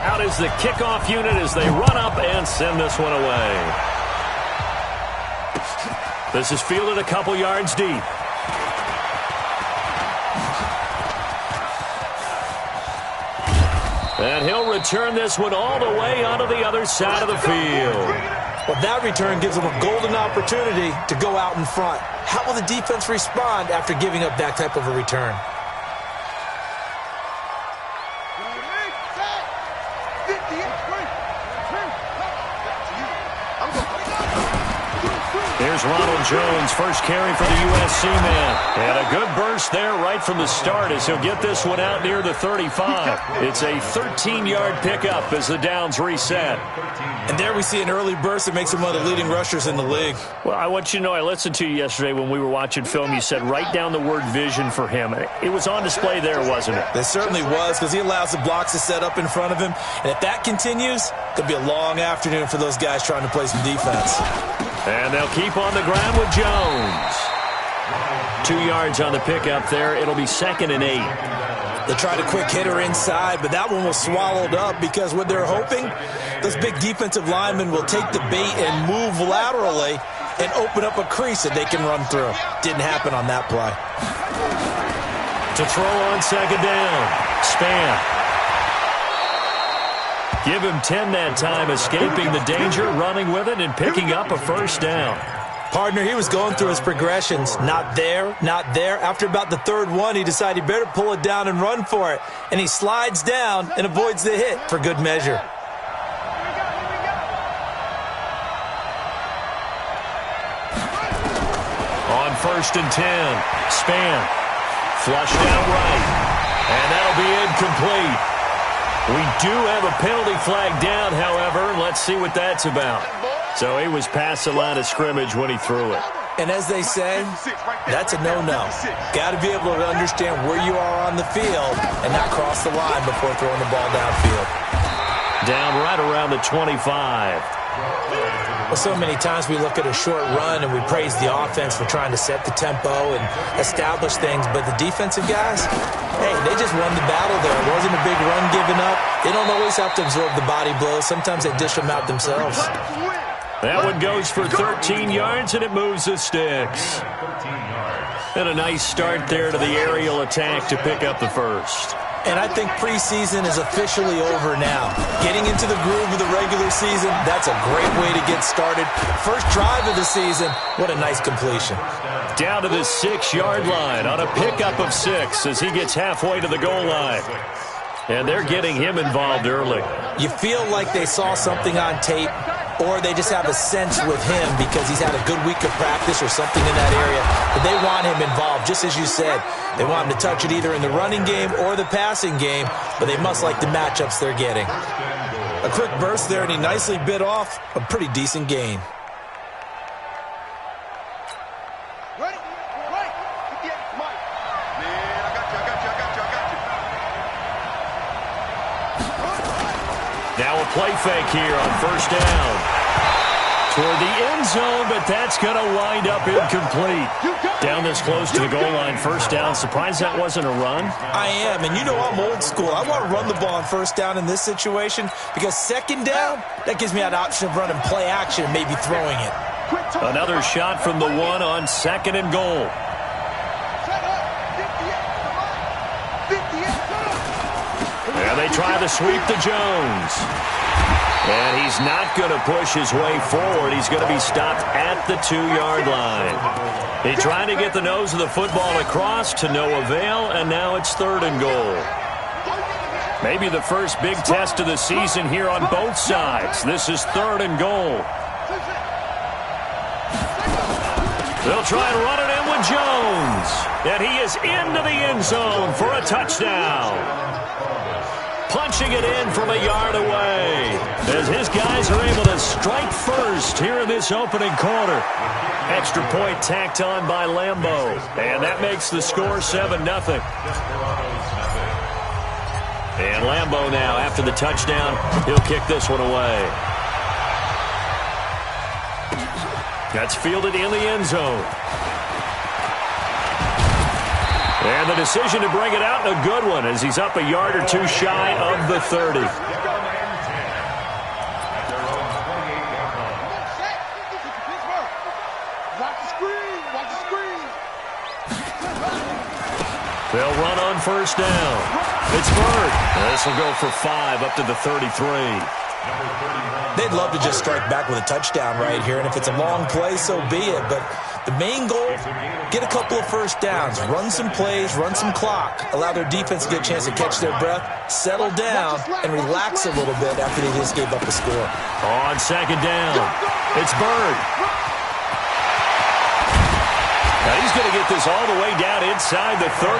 Out is the kickoff unit as they run up and send this one away. This is fielded a couple yards deep. And he'll return this one all the way onto the other side of the field. Well, that return gives them a golden opportunity to go out in front. How will the defense respond after giving up that type of a return? Here's Ronald Jones, first carry for the USC man. And a good burst there right from the start as he'll get this one out near the 35. It's a 13-yard pickup as the downs reset. And there we see an early burst that makes him one of the leading rushers in the league. Well, I want you to know, I listened to you yesterday when we were watching film. You said write down the word vision for him. It was on display there, wasn't it? It certainly was, because he allows the blocks to set up in front of him. And if that continues, it'll be a long afternoon for those guys trying to play some defense. And they'll keep on the ground with Jones. 2 yards on the pickup there. It'll be 2nd and 8. They tried a quick hitter inside, but that one was swallowed up because what they're hoping, those big defensive linemen will take the bait and move laterally and open up a crease that they can run through. Didn't happen on that play. To throw on 2nd down. Span. Give him 10 that time, escaping the danger, running with it, and picking up a first down. Partner, he was going through his progressions. Not there, not there. After about the 3rd one, he decided he better pull it down and run for it. And he slides down and avoids the hit for good measure. On 1st and 10, Span. Flushed out right. And that'll be incomplete. We do have a penalty flag down, however. Let's see what that's about. So he was past the line of scrimmage when he threw it. And as they say, that's a no-no. Got to be able to understand where you are on the field and not cross the line before throwing the ball downfield. Down right around the 25. Well, so many times we look at a short run and we praise the offense for trying to set the tempo and establish things, but the defensive guys, hey, they just won the battle there. It wasn't a big run given up. They don't always have to absorb the body blows. Sometimes they dish them out themselves. That one goes for 13 yards, and it moves the sticks. And a nice start there to the aerial attack to pick up the first. And I think preseason is officially over now. Getting into the groove of the regular season, that's a great way to get started. First drive of the season, what a nice completion. Down to the 6-yard line on a pickup of 6 as he gets halfway to the goal line. And they're getting him involved early. You feel like they saw something on tape, or they just have a sense with him because he's had a good week of practice or something in that area. But they want him involved, just as you said. They want him to touch it either in the running game or the passing game, but they must like the matchups they're getting. A quick burst there, and he nicely bit off a pretty decent gain. Now a play fake here on 1st down. Toward the end zone, but that's going to wind up incomplete. Down this close to the goal line, 1st down. Surprised that wasn't a run? I am, and you know I'm old school. I want to run the ball on 1st down in this situation because 2nd down, that gives me an option of running play action and maybe throwing it. Another shot from the 1 on 2nd and goal. And they try to sweep to Jones. And he's not going to push his way forward. He's going to be stopped at the 2-yard line. He tried to get the nose of the football across to no avail, and now it's 3rd and goal. Maybe the first big test of the season here on both sides. This is 3rd and goal. They'll try and run it in with Jones. And he is into the end zone for a touchdown. Punching it in from a yard away as his guys are able to strike first here in this opening quarter. Extra point tacked on by Lambeau, and that makes the score 7-0. And Lambeau now, after the touchdown, he'll kick this one away. That's fielded in the end zone. And the decision to bring it out, a good one, as he's up a yard or two shy of the 30. They'll run on first down. It's Bird. This will go for 5 up to the 33. They'd love to just strike back with a touchdown right here, and if it's a long play, so be it. But the main goal, get a couple of first downs, run some plays, run some clock, allow their defense to get a chance to catch their breath, settle down, and relax a little bit after they just gave up a score. On second down, it's Bird. Now he's going to get this all the way down inside the 35.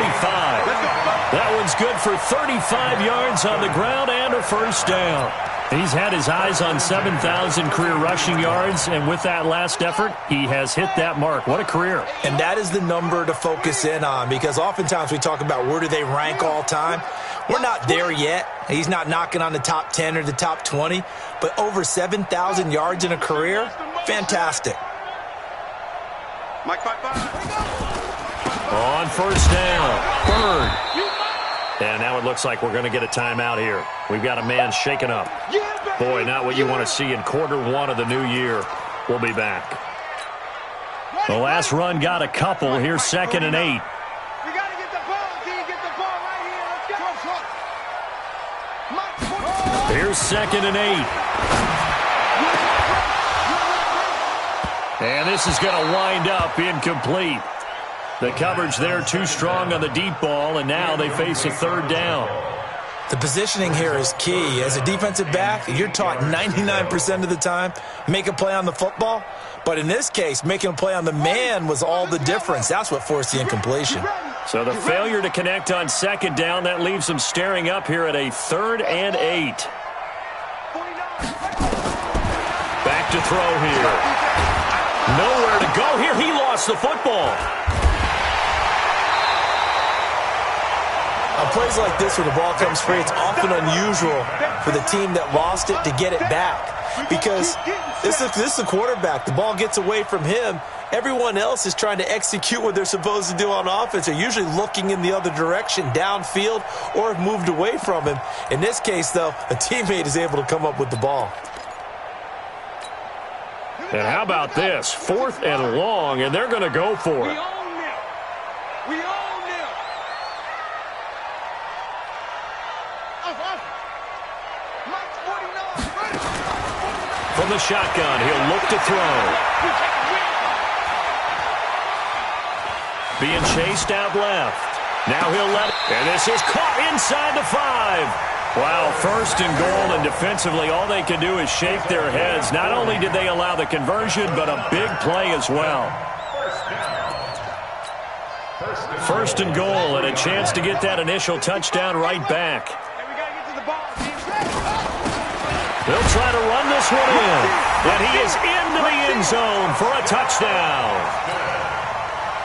That one's good for 35 yards on the ground and a first down. He's had his eyes on 7,000 career rushing yards, and with that last effort, he has hit that mark. What a career. And that is the number to focus in on, because oftentimes we talk about where do they rank all time. We're not there yet. He's not knocking on the top 10 or the top 20, but over 7,000 yards in a career, fantastic. On first down, Bird. And now it looks like we're going to get a timeout here. We've got a man shaken up. Boy, not what you want to see in quarter one of the new year. We'll be back. The last run got a couple. Here's 2nd and 8. We got to get the ball, D. Get the ball right here. Let's go. Here's 2nd and 8. And this is going to wind up incomplete. The coverage there too strong on the deep ball, and now they face a third down. The positioning here is key. As a defensive back, you're taught 99% of the time, make a play on the football. But in this case, making a play on the man was all the difference. That's what forced the incompletion. So the failure to connect on second down, that leaves them staring up here at a 3rd and 8. Back to throw here. Nowhere to go here. He lost the football. On plays like this where the ball comes free, it's often unusual for the team that lost it to get it back. Because this is the quarterback. The ball gets away from him. Everyone else is trying to execute what they're supposed to do on offense. They're usually looking in the other direction, downfield, or have moved away from him. In this case, though, a teammate is able to come up with the ball. And how about this? 4th and long, and they're going to go for it. We own them. From the shotgun, he'll look to throw. Being chased out left. Now he'll let it. And this is caught inside the 5. Wow, 1st and goal, and defensively all they can do is shake their heads. Not only did they allow the conversion, but a big play as well. 1st and goal, and a chance to get that initial touchdown right back. They'll try to run this one in, and he is into the end zone for a touchdown.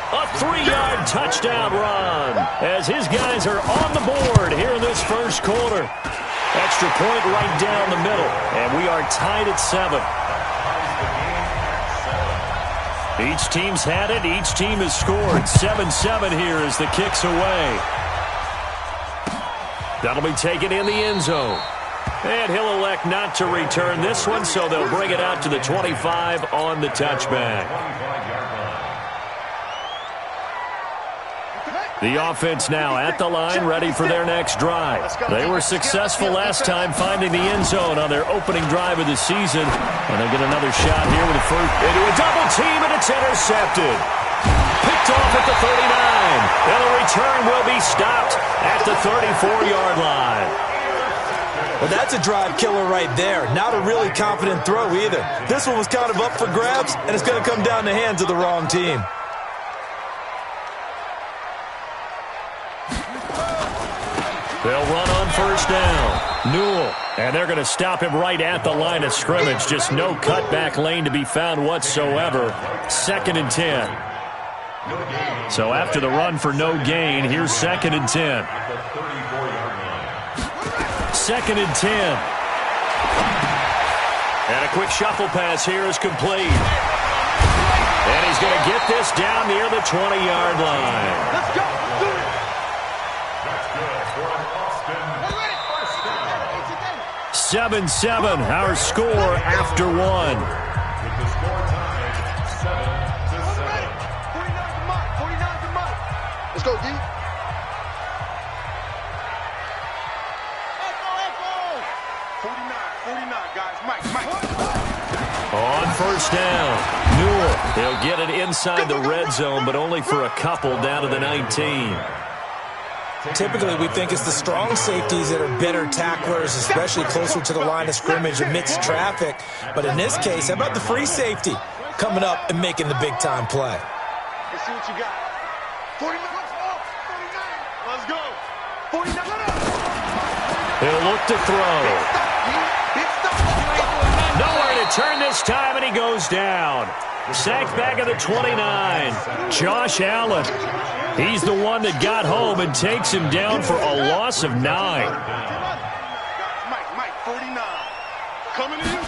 A 3-yard touchdown run as his guys are on the board here in this first quarter. Extra point right down the middle, and we are tied at 7. Each team's had it. Each team has scored. 7-7 here as the kick's away. That'll be taken in the end zone. And he'll elect not to return this one, so they'll bring it out to the 25 on the touchback. The offense now at the line, ready for their next drive. They were successful last time finding the end zone on their opening drive of the season. And they'll get another shot here with a first. Into a double team, and it's intercepted. Picked off at the 39. And the return will be stopped at the 34-yard line. Well, that's a drive killer right there. Not a really confident throw either. This one was kind of up for grabs, and it's going to come down the hands of the wrong team. They'll run on first down. Newell. And they're going to stop him right at the line of scrimmage. Just no cutback lane to be found whatsoever. 2nd and 10. So after the run for no gain, here's 2nd and 10. 2nd and 10. And a quick shuffle pass here is complete. And he's going to get this down near the 20-yard line. Let's go. Let's do it. 7-7, our score after 1. Let's go, D. 49, guys. Mike. On first down, Newell. They'll get it inside the red zone, but only for a couple down to the 19. Typically, we think it's the strong safeties that are better tacklers, especially closer to the line of scrimmage amidst traffic. But in this case, how about the free safety coming up and making the big-time play? Let's see what you got. 49. Let's go. 49. He'll look to throw. Nowhere to turn this time, and he goes down. Sacked back at the 29. Josh Allen. He's the one that got home and takes him down for a loss of 9. Mike, 49. Coming in.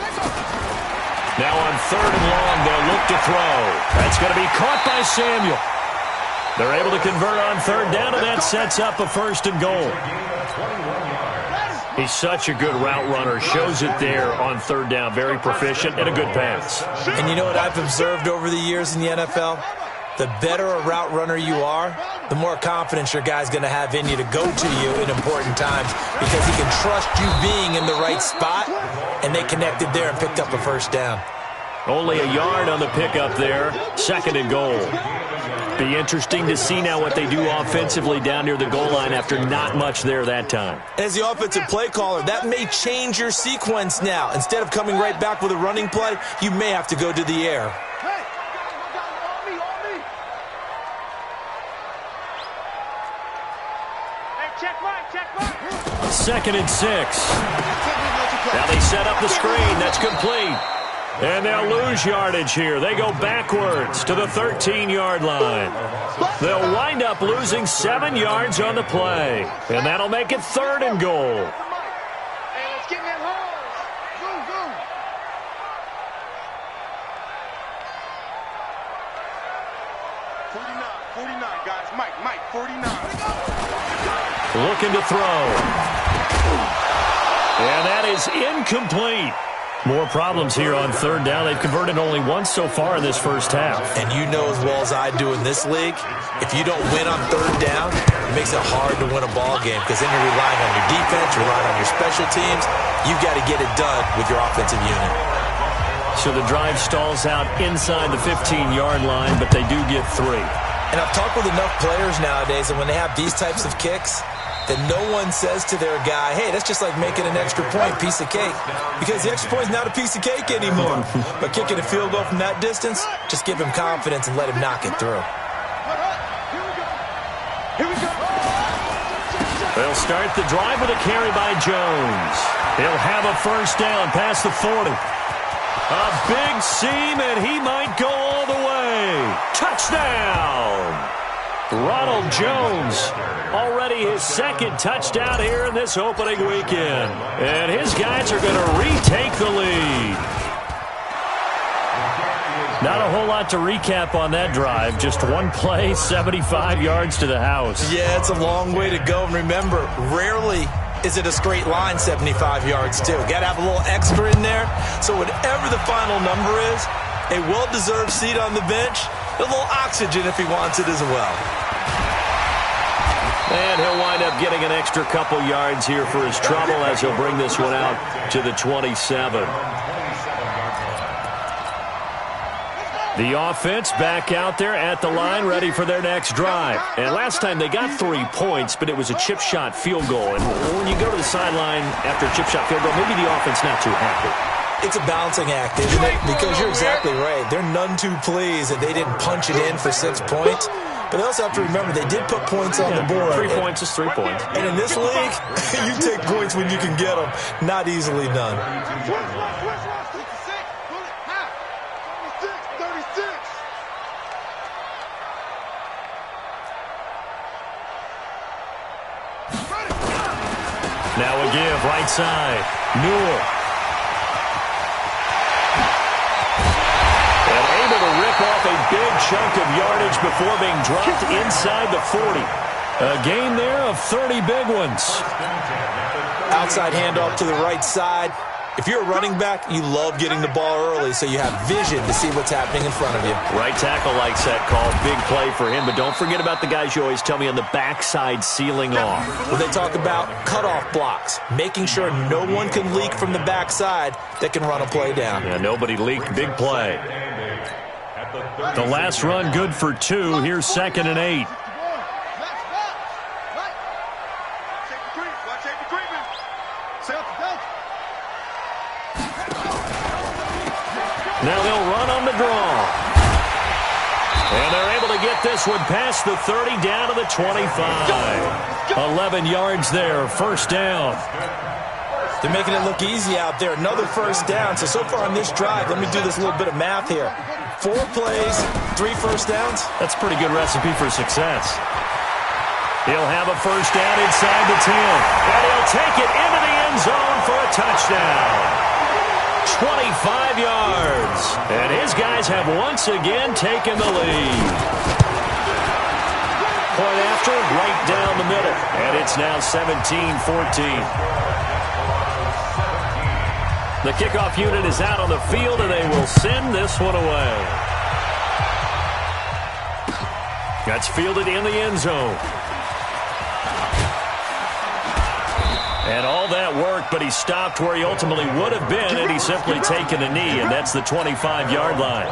Now on 3rd and long, they'll look to throw. That's going to be caught by Samuel. They're able to convert on 3rd down, and that sets up a 1st and goal. He's such a good route runner. Shows it there on 3rd down. Very proficient and a good pass. And you know what I've observed over the years in the NFL? The better a route runner you are, the more confidence your guy's going to have in you to go to you in important times because he can trust you being in the right spot, and they connected there and picked up a 1st down. Only a yard on the pickup there. 2nd and goal. Be interesting to see now what they do offensively down near the goal line after not much there that time. As the offensive play caller, that may change your sequence now. Instead of coming right back with a running play, you may have to go to the air. Check Mike. 2nd and 6. Now they set up the screen. That's complete. And they'll lose yardage here. They go backwards to the 13-yard line. They'll wind up losing 7 yards on the play. And that'll make it 3rd and goal. Hey, let's get in that hole. Go. 49, guys. Mike, 49. Looking to throw. And that is incomplete. More problems here on 3rd down. They've converted only once so far in this first half. And you know as well as I do in this league, if you don't win on 3rd down, it makes it hard to win a ball game because then you're relying on your defense, you're relying on your special teams. You've got to get it done with your offensive unit. So the drive stalls out inside the 15-yard line, but they do get 3. And I've talked with enough players nowadays, and when they have these types of kicks, that no one says to their guy, hey, that's just like making an extra point, piece of cake. Because the extra point is not a piece of cake anymore. But kicking a field goal from that distance, just give him confidence and let him knock it through. Here we go. They'll start the drive with a carry by Jones. He'll have a 1st down past the 40. A big seam, and he might go all the way. Touchdown! Ronald Jones, already his 2nd touchdown here in this opening weekend. And his guys are going to retake the lead. Not a whole lot to recap on that drive. Just one play, 75 yards to the house. Yeah, it's a long way to go. And remember, rarely is it a straight line 75 yards, too. Got to have a little extra in there. So whatever the final number is, a well-deserved seat on the bench, a little oxygen if he wants it as well. And he'll wind up getting an extra couple yards here for his trouble as he'll bring this one out to the 27. The offense back out there at the line, ready for their next drive. And last time they got 3 points, but it was a chip shot field goal. And when you go to the sideline after a chip shot field goal, maybe the offense not too happy. It's a balancing act, isn't it? Because you're exactly right. They're none too pleased that they didn't punch it in for 6 points. But they also have to remember they did put points on the board. 3 points is 3 points. And in this league, you take points when you can get them. Not easily done. Now a give, right side. Newell. And able to rip off a big chunk of yardage before being dropped inside the 40. A gain there of 30 big ones. Outside handoff to the right side. If you're a running back, you love getting the ball early so you have vision to see what's happening in front of you. Right tackle likes that call. Big play for him, but don't forget about the guys you always tell me on the backside sealing off. Well, they talk about cutoff blocks, making sure no one can leak from the backside that can run a play down. Yeah, nobody leaked. Big play. The last run good for 2. Here's 2nd and 8. Now they'll run on the draw. And they're able to get this one past the 30 down to the 25. 11 yards there, first down. They're making it look easy out there. Another first down. So far on this drive, let me do this little bit of math here. 4 plays, 3 first downs. That's a pretty good recipe for success. He'll have a first down inside the 10. And he'll take it into the end zone for a touchdown. 25 yards. And his guys have once again taken the lead. Point after, right down the middle. And it's now 17-14. The kickoff unit is out on the field, and they will send this one away. That's fielded in the end zone. And all that work, but he stopped where he ultimately would have been, and he's simply taken a knee, and that's the 25-yard line.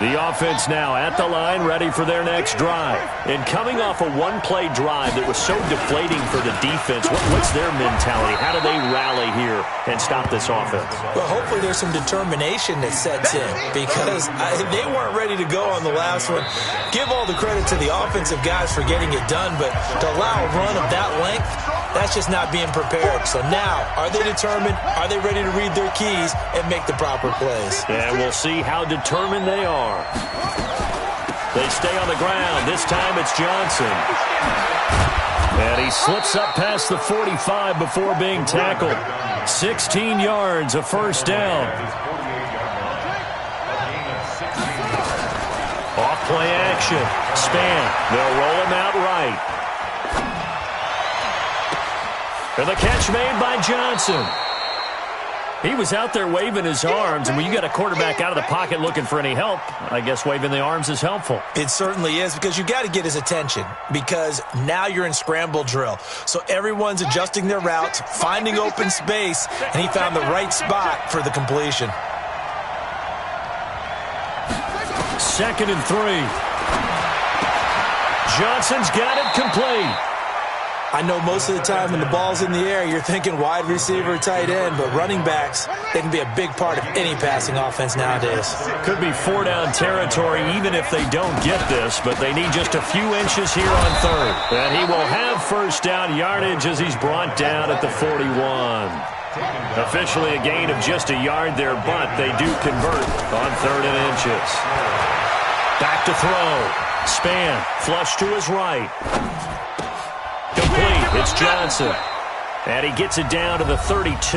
The offense now at the line, ready for their next drive. And coming off a one-play drive that was so deflating for the defense, what's their mentality? How do they rally here and stop this offense? Well, hopefully there's some determination that sets in because they weren't ready to go on the last one. Give all the credit to the offensive guys for getting it done, but to allow a run of that length, that's just not being prepared. So now, are they determined? Are they ready to read their keys and make the proper plays? And we'll see how determined they are. They stay on the ground. This time it's Johnson. And he slips up past the 45 before being tackled. 16 yards, a first down. Off play action. Span. They'll roll him out right. And the catch made by Johnson. He was out there waving his arms, and when you got a quarterback out of the pocket looking for any help, I guess waving the arms is helpful. It certainly is, because you got to get his attention, because now you're in scramble drill. So everyone's adjusting their routes, finding open space, and he found the right spot for the completion. 2nd and 3. Johnson's got it complete. I know most of the time when the ball's in the air, you're thinking wide receiver, tight end, but running backs, they can be a big part of any passing offense nowadays. Could be 4-down territory even if they don't get this, but they need just a few inches here on 3rd. And he will have first down yardage as he's brought down at the 41. Officially a gain of just a yard there, but they do convert on 3rd and inches. Back to throw. Span, flush to his right. Complete. It's Johnson. And he gets it down to the 32.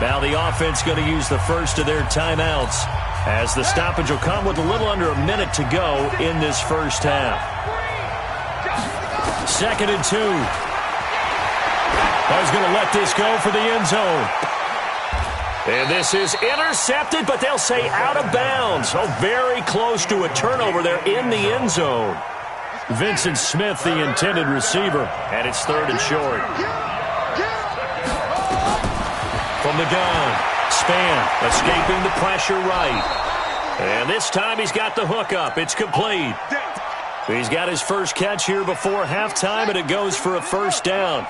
Now the offense going to use the first of their timeouts as the stoppage will come with a little under a minute to go in this first half. 2nd and 2. I was going to let this go for the end zone. And this is intercepted, but they'll say out of bounds. Oh, very close to a turnover there in the end zone. Vincent Smith, the intended receiver, and it's 3rd and short. From the gun, Span escaping the pressure right. And this time he's got the hook up. It's complete. He's got his first catch here before halftime, and it goes for a first down.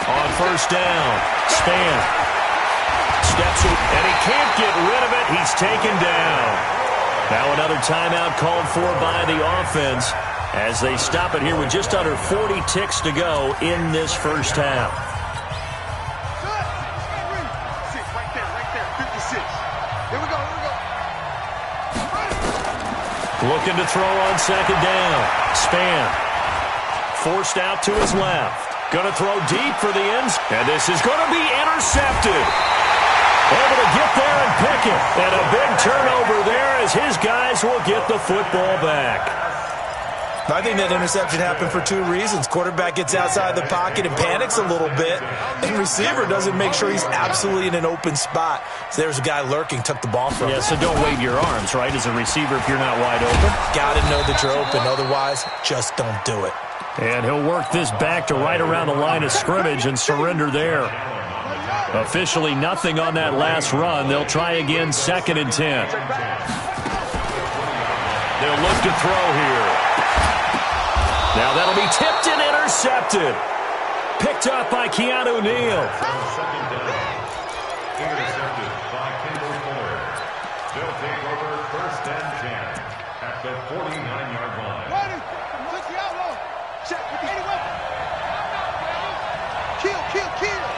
On first down, Span steps it, and he can't get rid of it. He's taken down. Now another timeout called for by the offense as they stop it here with just under 40 ticks to go in this first half. Looking to throw on 2nd down. Span forced out to his left. Going to throw deep for the ends, and this is going to be intercepted. Able to get there and pick it. And a big turnover there as his guys will get the football back. I think that interception happened for two reasons. Quarterback gets outside the pocket and panics a little bit, and receiver doesn't make sure he's absolutely in an open spot. So there's a guy lurking, took the ball from him. Yeah, so don't wave your arms, right, as a receiver if you're not wide open. Got to know that you're open. Otherwise, just don't do it. And he'll work this back to right around the line of scrimmage and surrender there. Officially nothing on that last run. They'll try again, 2nd and 10. They'll look to throw here. Now that'll be tipped and intercepted. Picked up by Keanu Neal. Intercepted by Kendall Fuller. They'll take over 1st and 10 at the 49-yard line. Touch the outlaw. Check with any weapon. Kill, kill, kill.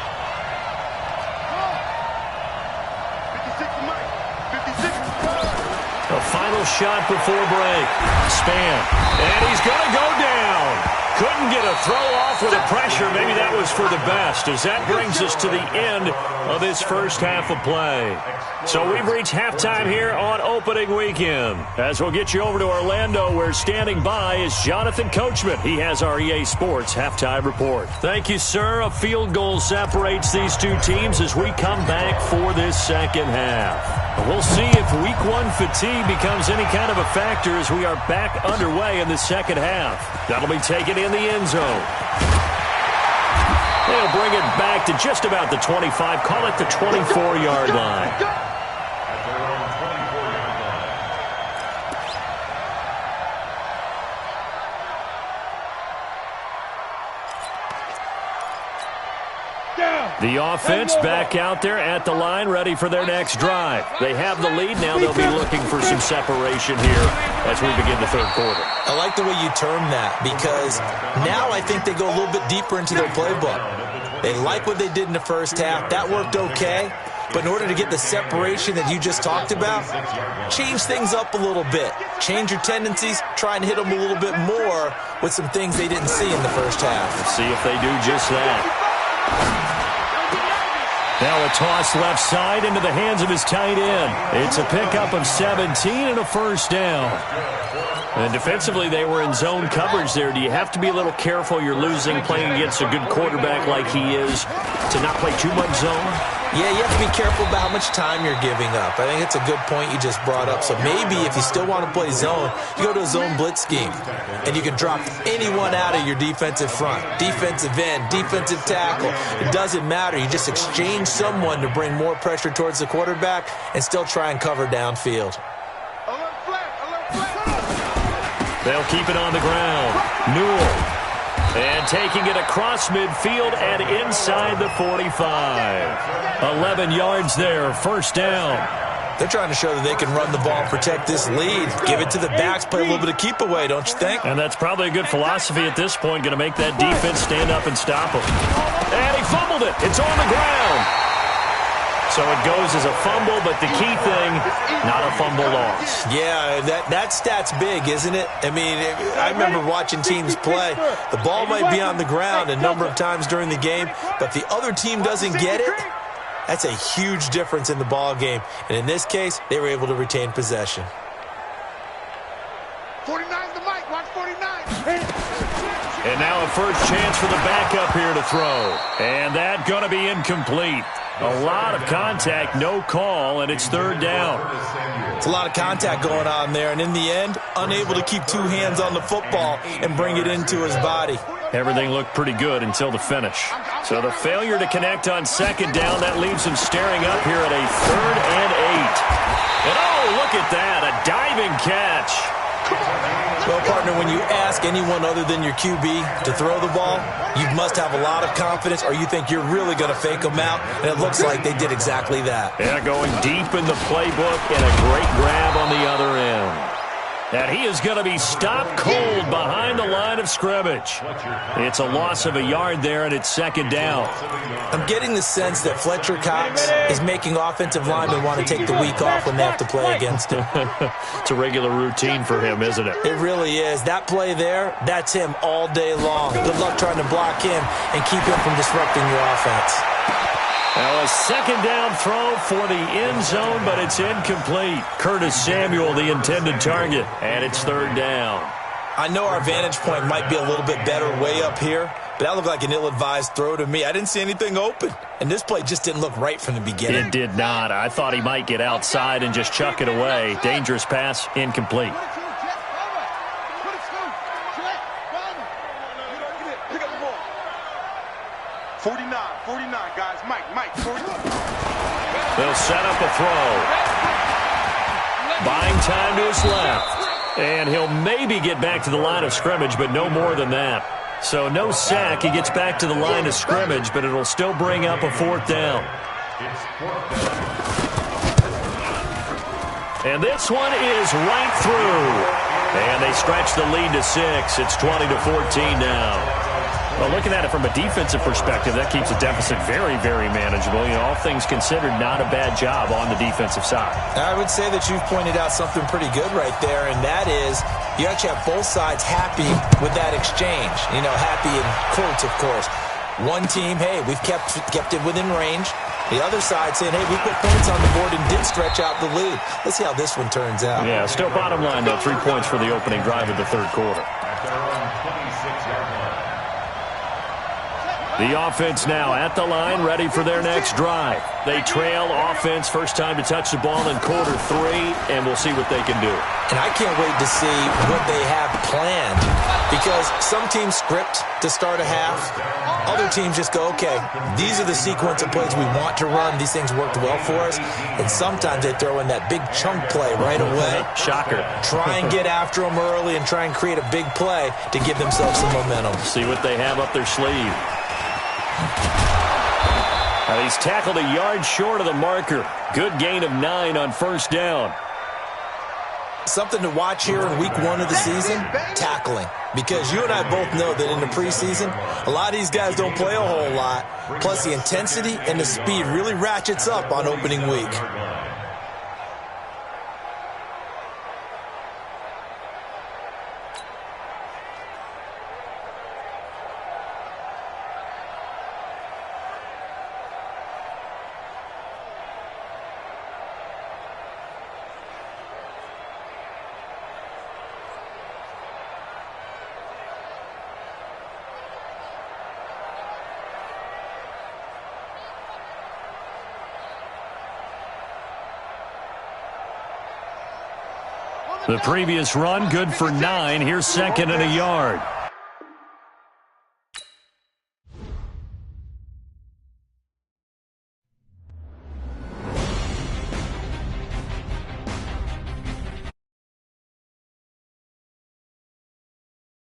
Come on. 56 to Mike. 56. A final shot before break. Span. And he's going to go down. Couldn't get a throw off with the pressure. Maybe that was for the best, as that brings us to the end of this first half of play. So we've reached halftime here on opening weekend. As we'll get you over to Orlando, where standing by is Jonathan Coachman. He has our EA Sports halftime report. Thank you, sir. A field goal separates these two teams as we come back for this second half. We'll see if week one fatigue becomes any kind of a factor as we are back underway in the second half. That'll be taken in the end zone. They'll bring it back to just about the 25, call it the 24-yard line. The offense back out there at the line, ready for their next drive. They have the lead. Now they'll be looking for some separation here as we begin the third quarter. I like the way you term that, because now I think they go a little bit deeper into their playbook. They like what they did in the first half. That worked okay. But in order to get the separation that you just talked about, change things up a little bit. Change your tendencies. Try and hit them a little bit more with some things they didn't see in the first half. Let's see if they do just that. Now a toss left side into the hands of his tight end. It's a pickup of 17 and a first down. And defensively, they were in zone coverage there. Do you have to be a little careful? You're losing playing against a good quarterback like he is to not play too much zone? Yeah, you have to be careful about how much time you're giving up. I think it's a good point you just brought up. So maybe if you still want to play zone, you go to a zone blitz scheme. And you can drop anyone out of your defensive front. Defensive end, defensive tackle. It doesn't matter. You just exchange someone to bring more pressure towards the quarterback and still try and cover downfield. They'll keep it on the ground. Newell. And taking it across midfield and inside the 45. 11 yards there, first down. They're trying to show that they can run the ball and protect this lead. Give it to the backs, play a little bit of keep away, don't you think? And that's probably a good philosophy at this point, going to make that defense stand up and stop him. And he fumbled it. It's on the ground. So it goes as a fumble, but the key thing, not a fumble loss. Yeah, that stat's big, isn't it? I mean, I remember watching teams play. The ball might be on the ground a number of times during the game, but the other team doesn't get it. That's a huge difference in the ball game. And in this case, they were able to retain possession. 49's the mic. Watch 49. And now a first chance for the backup here to throw. And that going to be incomplete. A lot of contact, no call, and it's third down. It's a lot of contact going on there, and in the end, unable to keep two hands on the football and bring it into his body. Everything looked pretty good until the finish. So the failure to connect on second down, that leaves him staring up here at a 3rd and 8. And oh, look at that, a diving catch. Well, partner, when you ask anyone other than your QB to throw the ball, you must have a lot of confidence, or you think you're really going to fake them out, and it looks like they did exactly that. Yeah, going deep in the playbook and a great grab on the other end. And he is going to be stopped cold behind the line of scrimmage. It's a loss of a yard there, and it's second down. I'm getting the sense that Fletcher Cox is making offensive linemen want to take the week off when they have to play against him. It's a regular routine for him, isn't it? It really is. That play there, that's him all day long. Good luck trying to block him and keep him from disrupting your offense. Now a second down throw for the end zone, but it's incomplete. Curtis Samuel, the intended target, and it's third down. I know our vantage point might be a little bit better way up here, but that looked like an ill-advised throw to me. I didn't see anything open, and this play just didn't look right from the beginning. It did not. I thought he might get outside and just chuck it away. Dangerous pass, incomplete. 49, guys. Mike, 49. They'll set up a throw. Buying time to his left. And he'll maybe get back to the line of scrimmage, but no more than that. So no sack. He gets back to the line of scrimmage, but it'll still bring up a 4th down. And this one is right through. And they stretch the lead to 6. It's 20-14 now. Well, looking at it from a defensive perspective, that keeps the deficit very, very manageable. You know, all things considered, not a bad job on the defensive side. I would say that you've pointed out something pretty good right there, and that is you actually have both sides happy with that exchange. You know, happy in quotes, of course. One team, hey, we've kept it within range. The other side saying, hey, we put points on the board and did stretch out the lead. Let's see how this one turns out. Yeah, still bottom line, though, 3 points for the opening drive of the 3rd quarter. At their own 26-yard line. The offense now at the line, ready for their next drive. They trail offense, first time to touch the ball in quarter 3, and we'll see what they can do. And I can't wait to see what they have planned, because some teams script to start a half. Other teams just go, okay, these are the sequence of plays we want to run. These things worked well for us. And sometimes they throw in that big chunk play right away. Shocker. Try and get after them early and try and create a big play to give themselves some momentum. See what they have up their sleeve. Now he's tackled a yard short of the marker. Good gain of 9 on 1st down. Something to watch here in week 1 of the season, tackling. Because you and I both know that in the preseason, a lot of these guys don't play a whole lot. Plus the intensity and the speed really ratchets up on opening week. The previous run, good for 9. Here's 2nd and a yard.